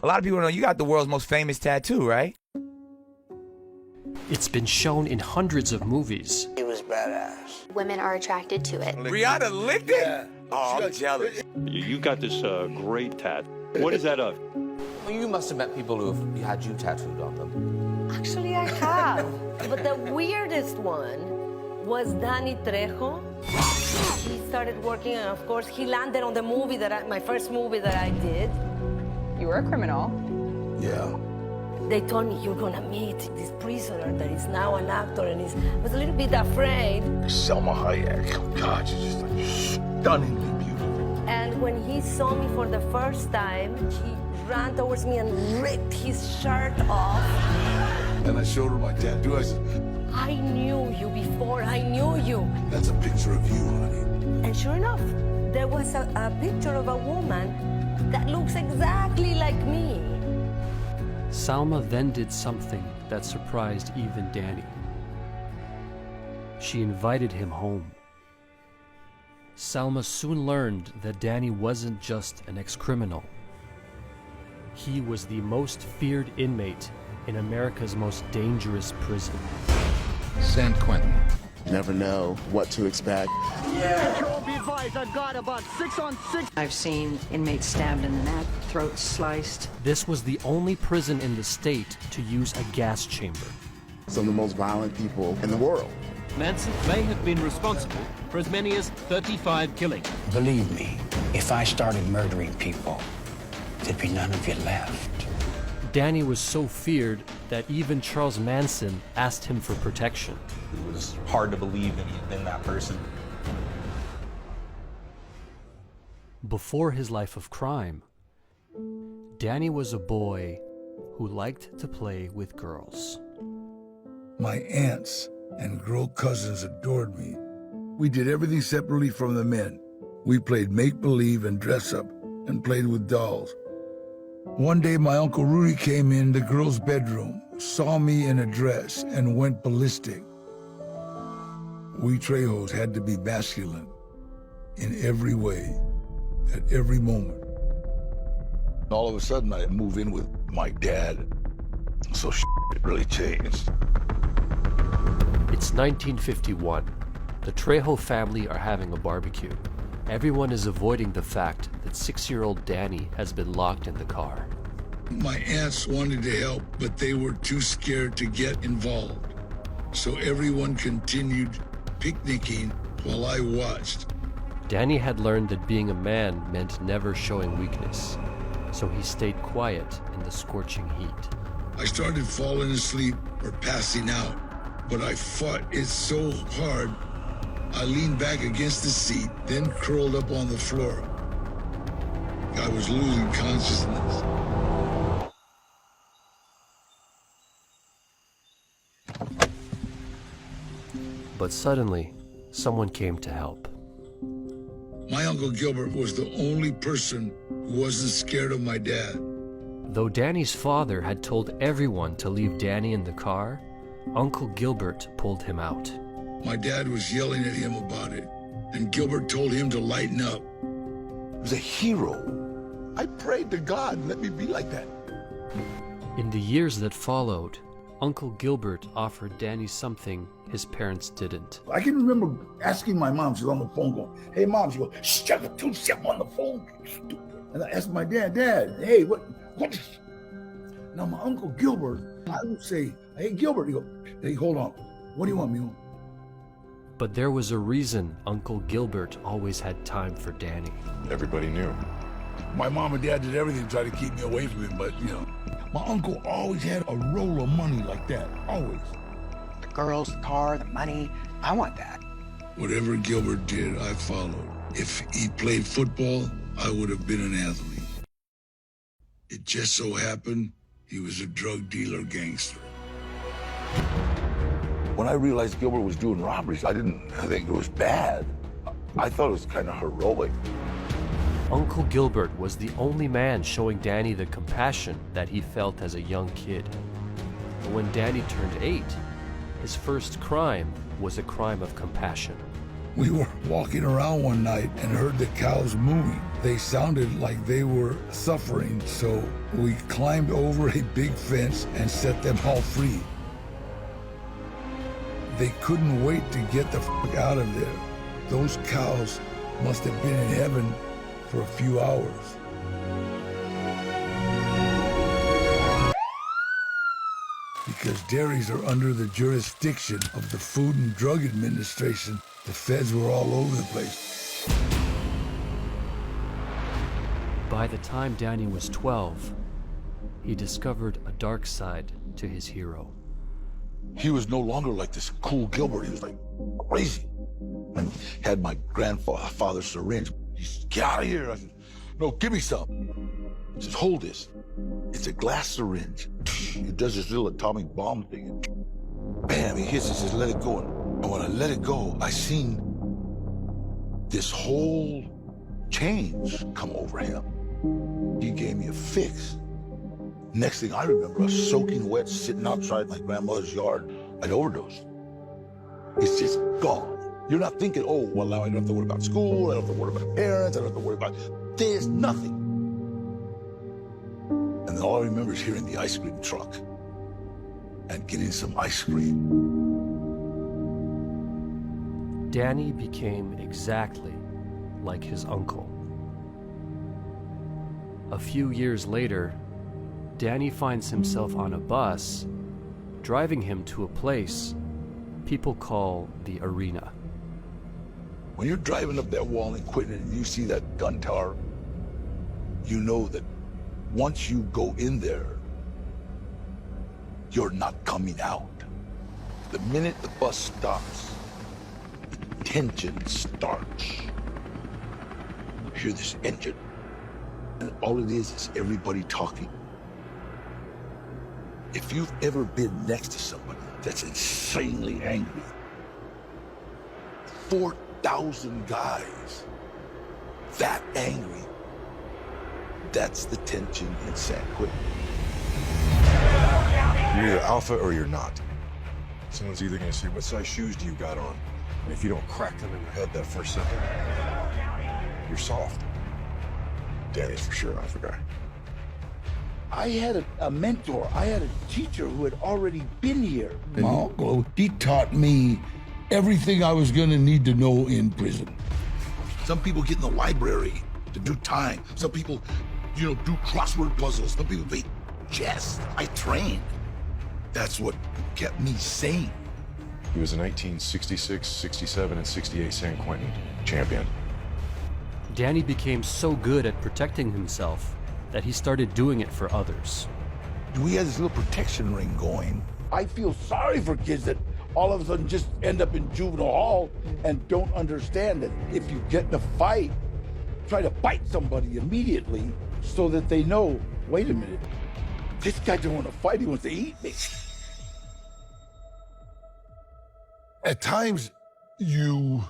A lot of people know you got the world's most famous tattoo, right? It's been shown in hundreds of movies. He was badass. Women are attracted to it. Rihanna licked it? Yeah. Oh, I'm jealous. You got this great tat. What is that of? Well, you must have met people who've had you tattooed on them. Actually, I have. But the weirdest one was Danny Trejo. He started working, and of course, he landed on the movie my first movie that I did. You were a criminal. Yeah. They told me you're gonna meet this prisoner that is now an actor, and I was a little bit afraid. Selma Hayek. God, she's just like stunningly beautiful. And when he saw me for the first time, he ran towards me and ripped his shirt off. And I showed her my tattoo. I said, I knew you before I knew you. that's a picture of you, honey. And sure enough, there was a picture of a woman that looks exactly like me. Salma then did something that surprised even Danny. She invited him home. Salma soon learned that Danny wasn't just an ex-criminal. He was the most feared inmate in America's most dangerous prison. San Quentin. Never know what to expect. I've seen inmates stabbed in the neck, throats sliced. This was the only prison in the state to use a gas chamber. Some of the most violent people in the world. Manson may have been responsible for as many as 35 killings. Believe me, if I started murdering people, there'd be none of you left. Danny was so feared that even Charles Manson asked him for protection. It was hard to believe that he had been that person. Before his life of crime, Danny was a boy who liked to play with girls. My aunts and girl cousins adored me. We did everything separately from the men. We played make-believe and dress-up and played with dolls. One day, my Uncle Rudy came in the girls' bedroom, saw me in a dress, and went ballistic. We Trejos had to be masculine in every way, at every moment. All of a sudden, I move in with my dad. So it really changed. It's 1951. The Trejo family are having a barbecue. Everyone is avoiding the fact that 6-year-old Danny has been locked in the car. My aunts wanted to help, but they were too scared to get involved. So everyone continued picnicking while I watched. Danny had learned that being a man meant never showing weakness, so he stayed quiet in the scorching heat. I started falling asleep or passing out, but I fought it so hard, I leaned back against the seat, then curled up on the floor. I was losing consciousness. But suddenly, someone came to help. My Uncle Gilbert was the only person who wasn't scared of my dad. Though Danny's father had told everyone to leave Danny in the car, Uncle Gilbert pulled him out. My dad was yelling at him about it, and Gilbert told him to lighten up. He was a hero. I prayed to God, let me be like that. In the years that followed, Uncle Gilbert offered Danny something his parents didn't. I can remember asking my mom, she was on the phone going, "Hey mom," she goes, "Shh, I'm on the phone, you stupid." And I asked my dad, "Hey, what is..." Now my Uncle Gilbert, I would say, "Hey Gilbert," he go, "Hey, hold on, what do you want, Mule?" But there was a reason Uncle Gilbert always had time for Danny. Everybody knew. My mom and dad did everything to try to keep me away from him, but my uncle always had a roll of money like that, always. The girls, the car, the money. I want that. Whatever Gilbert did, I followed. If he played football, I would have been an athlete. It just so happened he was a drug dealer gangster. When I realized Gilbert was doing robberies, I didn't think it was bad. I thought it was kind of heroic. Uncle Gilbert was the only man showing Danny the compassion that he felt as a young kid. But when Danny turned 8, his first crime was a crime of compassion. We were walking around one night and heard the cows mooing, They sounded like they were suffering, so we climbed over a big fence and set them all free. They couldn't wait to get the fuck out of there. Those cows must have been in heaven for a few hours. Because dairies are under the jurisdiction of the Food and Drug Administration, the feds were all over the place. By the time Danny was 12, he discovered a dark side to his hero. He was no longer like this cool Gilbert. He was like crazy. And had my grandfather's syringe. He said, "Get out of here." I said, "No, give me some." He says, "Hold this. It's a glass syringe." He does this little atomic bomb thing. And bam, he hits it, says, "Let it go." And when I let it go, I seen this whole change come over him. He gave me a fix. Next thing I remember, I was soaking wet, sitting outside my grandmother's yard. I'd overdosed. It's just gone. You're not thinking, oh, well, now I don't have to worry about school, I don't have to worry about parents, I don't have to worry about... There's nothing. And then all I remember is hearing the ice cream truck and getting some ice cream. Danny became exactly like his uncle. A few years later, Danny finds himself on a bus, driving him to a place people call the arena. When you're driving up that wall in Quinton and you see that gun tower, you know that once you go in there, you're not coming out. The minute the bus stops, the tension starts. You hear this engine, and all it is everybody talking. If you've ever been next to somebody that's insanely angry, 4,000 guys that angry, that's the tension in San Quentin. You're either alpha or you're not. Someone's either gonna say, "What size shoes do you got on?" And if you don't crack them in the head that first second, you're soft. Danny's for sure an alpha guy. I had a mentor, I had a teacher who had already been here. My uncle, he taught me everything I was gonna need to know in prison. Some people get in the library to do time. Some people, do crossword puzzles. Some people play chess. I trained. That's what kept me sane. He was a 1966, 67, and 68 San Quentin champion. Danny became so good at protecting himself that he started doing it for others. We had this little protection ring going. I feel sorry for kids that all of a sudden just end up in juvenile hall and don't understand that if you get in a fight, try to bite somebody immediately so that they know, wait a minute, this guy don't want to fight, he wants to eat me. At times, you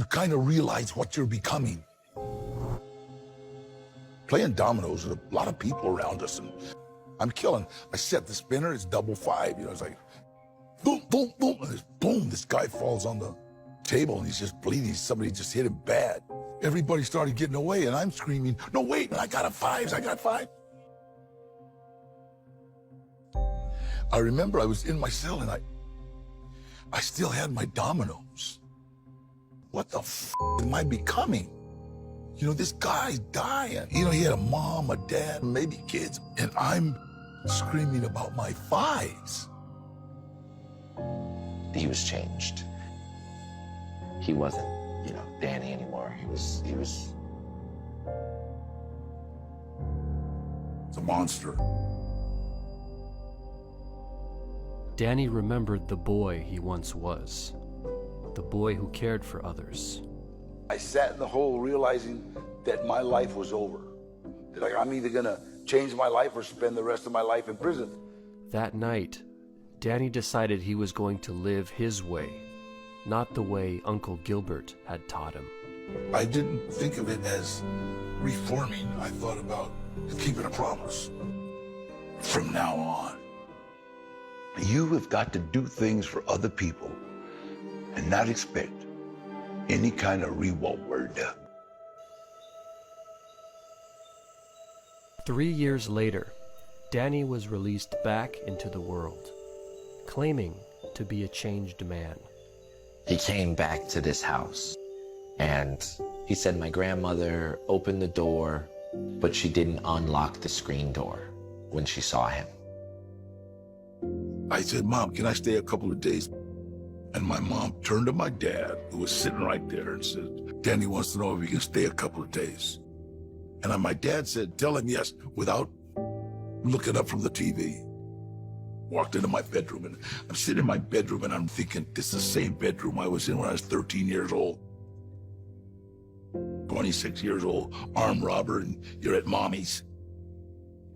kind of realize what you're becoming. Playing dominoes with a lot of people around us, and I'm killing. I set the spinner, it's double five, it's like boom, boom, boom, and boom, this guy falls on the table and he's just bleeding. Somebody just hit him bad. Everybody started getting away and I'm screaming, "No, wait, I got fives. I got five." I remember I was in my cell and I still had my dominoes. What the f am I becoming? This guy's dying. He had a mom, a dad, maybe kids, and I'm screaming about my fives. He was changed. He wasn't, Danny anymore. He was. It's a monster. Danny remembered the boy he once was, the boy who cared for others. I sat in the hole realizing that my life was over. That I'm either gonna change my life or spend the rest of my life in prison. That night, Danny decided he was going to live his way, not the way Uncle Gilbert had taught him. I didn't think of it as reforming. I thought about keeping a promise. From now on, you have got to do things for other people and not expect any kind of reward. 3 years later, Danny was released back into the world, claiming to be a changed man. He came back to this house, and he said my grandmother opened the door, but she didn't unlock the screen door when she saw him. I said, Mom, can I stay a couple of days? And my mom turned to my dad, who was sitting right there, and said, Danny wants to know if he can stay a couple of days. And my dad said, tell him yes, without looking up from the TV. Walked into my bedroom, and I'm sitting in my bedroom, and I'm thinking, this is the same bedroom I was in when I was 13 years old. 26 years old, armed robber, and you're at mommy's.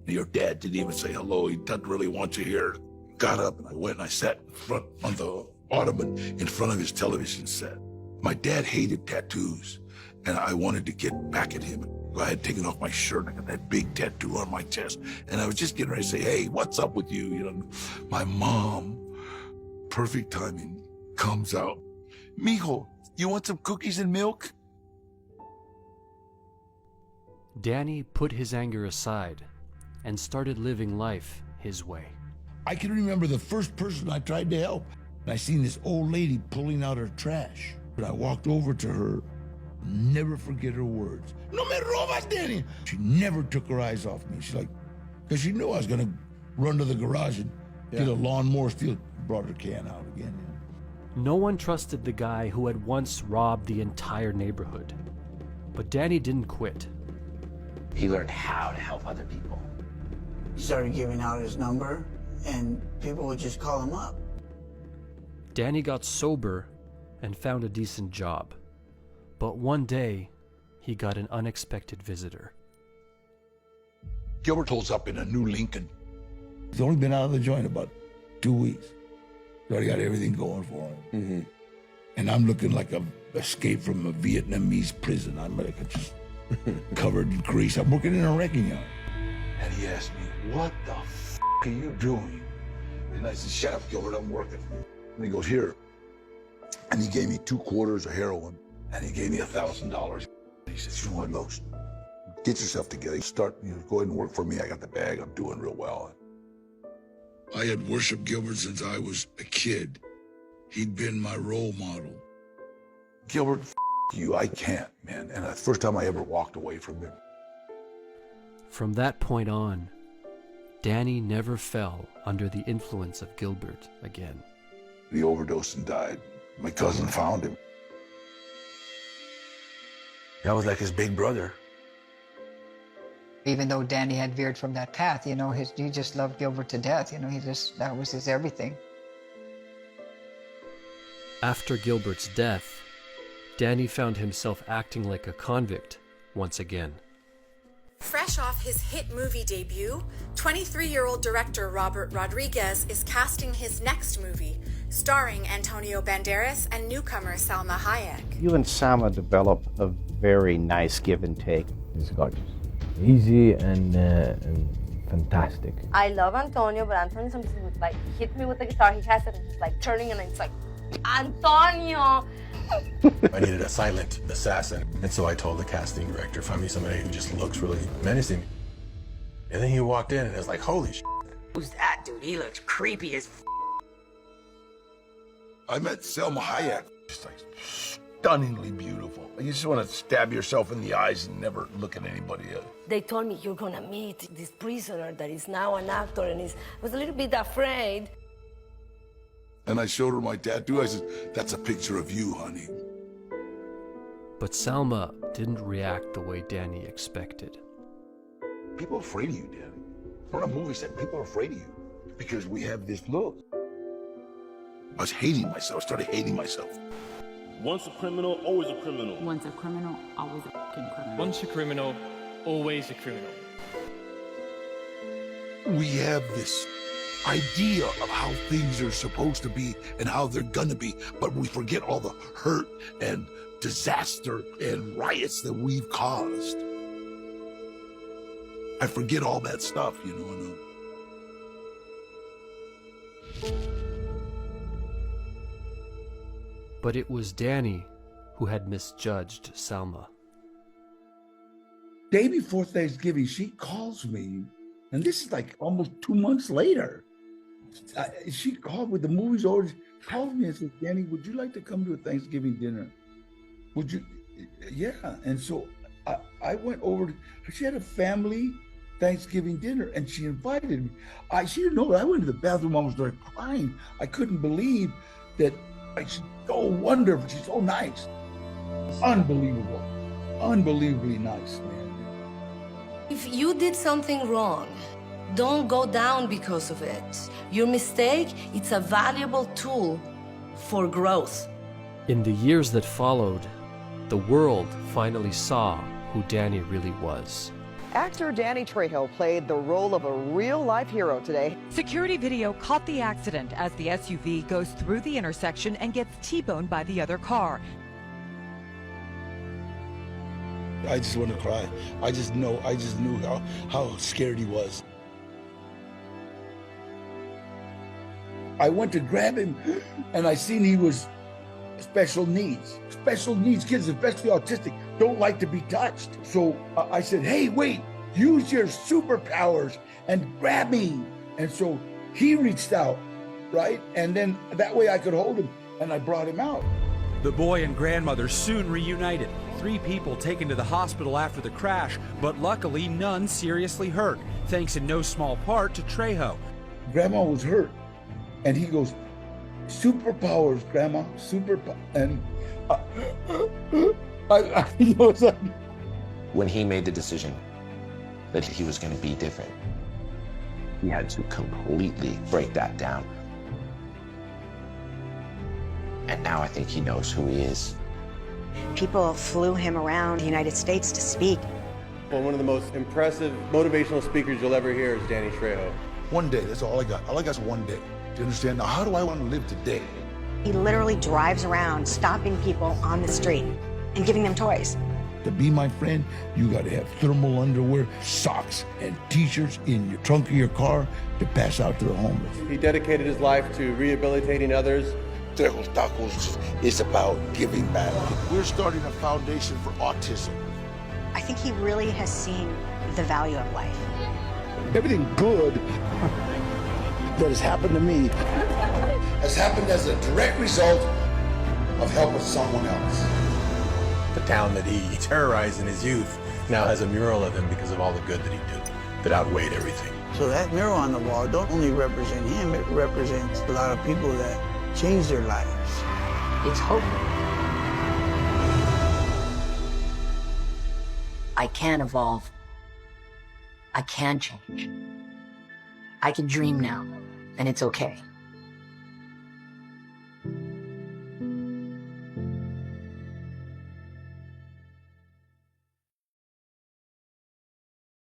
Your dad didn't even say hello. He doesn't really want you here. Got up, and I went and I sat in front on the ottoman in front of his television set. My dad hated tattoos, and I wanted to get back at him. I had taken off my shirt, and I got that big tattoo on my chest, and I was just getting ready to say, hey, what's up with you? You know, my mom, perfect timing, comes out. Mijo, you want some cookies and milk? Danny put his anger aside and started living life his way. I can remember the first person I tried to help. I seen this old lady pulling out her trash. And I walked over to her, never forget her words. No me robas, Danny! She never took her eyes off me. She's like, because she knew I was gonna run to the garage and get a lawnmower steel. Brought her can out again. No one trusted the guy who had once robbed the entire neighborhood. But Danny didn't quit. He learned how to help other people. He started giving out his number, and people would just call him up. Danny got sober and found a decent job. But one day, he got an unexpected visitor. Gilbert holds up in a new Lincoln. He's only been out of the joint about 2 weeks. He's already got everything going for him. Mm-hmm. And I'm looking like a escape from a Vietnamese prison. I'm like just covered in grease. I'm working in a wrecking yard. And he asked me, what the f*** are you doing? And I said, shut up, Gilbert, I'm working. And he goes, here. And he gave me 2 quarters of heroin, and he gave me $1,000. He says, you want those? Get yourself together. Start, go ahead and work for me. I got the bag. I'm doing real well. I had worshiped Gilbert since I was a kid. He'd been my role model. Gilbert, you, I can't, man. And the first time I ever walked away from him. From that point on, Danny never fell under the influence of Gilbert again. He overdosed and died. My cousin found him. I was like his big brother. Even though Danny had veered from that path, you know, he just loved Gilbert to death. You know, that was his everything. After Gilbert's death, Danny found himself acting like a convict once again. Fresh off his hit movie debut, 23-year-old director Robert Rodriguez is casting his next movie, starring Antonio Banderas and newcomer Salma Hayek. You and Salma develop a very nice give and take. He's gorgeous. Easy and fantastic. I love Antonio, but Antonio sometimes like hit me with the guitar. He has it and he's like turning and it's like, Antonio! I needed a silent assassin. And so I told the casting director, find me somebody who just looks really menacing. And then he walked in and it was like, holy shit. Who's that dude? He looks creepy as I met Salma Hayek. Just like stunningly beautiful. You just want to stab yourself in the eyes and never look at anybody else. They told me you're gonna meet this prisoner that is now an actor, and I was a little bit afraid. And I showed her my tattoo. I said, that's a picture of you, honey. But Salma didn't react the way Danny expected. People are afraid of you, Dan. On a movie set, people are afraid of you because we have this look. I was hating myself, started hating myself. Once a criminal, always a criminal. Once a criminal, always a fucking criminal. Once a criminal, always a criminal. We have this idea of how things are supposed to be and how they're gonna be, but we forget all the hurt and disaster and riots that we've caused. I forget all that stuff, you know. But it was Danny who had misjudged Salma. Day before Thanksgiving, she calls me, and this is like almost 2 months later. She called with the movie's over. She called me and said, Danny, would you like to come to a Thanksgiving dinner? Would you? Yeah. And so I went over. She had a family Thanksgiving dinner, and she invited me. She didn't know. I went to the bathroom, almost started crying. I couldn't believe that. She's so wonderful. She's so nice. Unbelievable. Unbelievably nice, man. If you did something wrong, don't go down because of it. Your mistake, it's a valuable tool for growth. In the years that followed, the world finally saw who Danny really was. Actor Danny Trejo played the role of a real-life hero today. Security video caught the accident as the SUV goes through the intersection and gets T-boned by the other car. I just want to cry. I just knew how scared he was. I went to grab him, and I seen he was special needs. Special needs kids, especially autistic, don't like to be touched. So I said, hey, wait, use your superpowers and grab me. And so he reached out, right? And then that way I could hold him, and I brought him out. The boy and grandmother soon reunited. 3 people taken to the hospital after the crash, but luckily none seriously hurt, thanks in no small part to Trejo. Grandma was hurt, and he goes, superpowers, Grandma, and I was like, when he made the decision that he was going to be different, he had to completely break that down. And now I think he knows who he is. People flew him around the United States to speak. Well, one of the most impressive motivational speakers you'll ever hear is Danny Trejo. One day, that's all I got. All I got is one day. Do you understand? Now, how do I want to live today? He literally drives around stopping people on the street and giving them toys. To be my friend, you got to have thermal underwear, socks, and t-shirts in your trunk of your car to pass out to the homeless. He dedicated his life to rehabilitating others. Trejo's Tacos is about giving back. We're starting a foundation for autism. I think he really has seen the value of life. Everything good that has happened to me has happened as a direct result of helping someone else. The town that he terrorized in his youth now has a mural of him because of all the good that he did that outweighed everything. So that mural on the wall don't only represent him, it represents a lot of people that changed their lives. It's hope. I can evolve. I can change. I can dream now, and it's okay.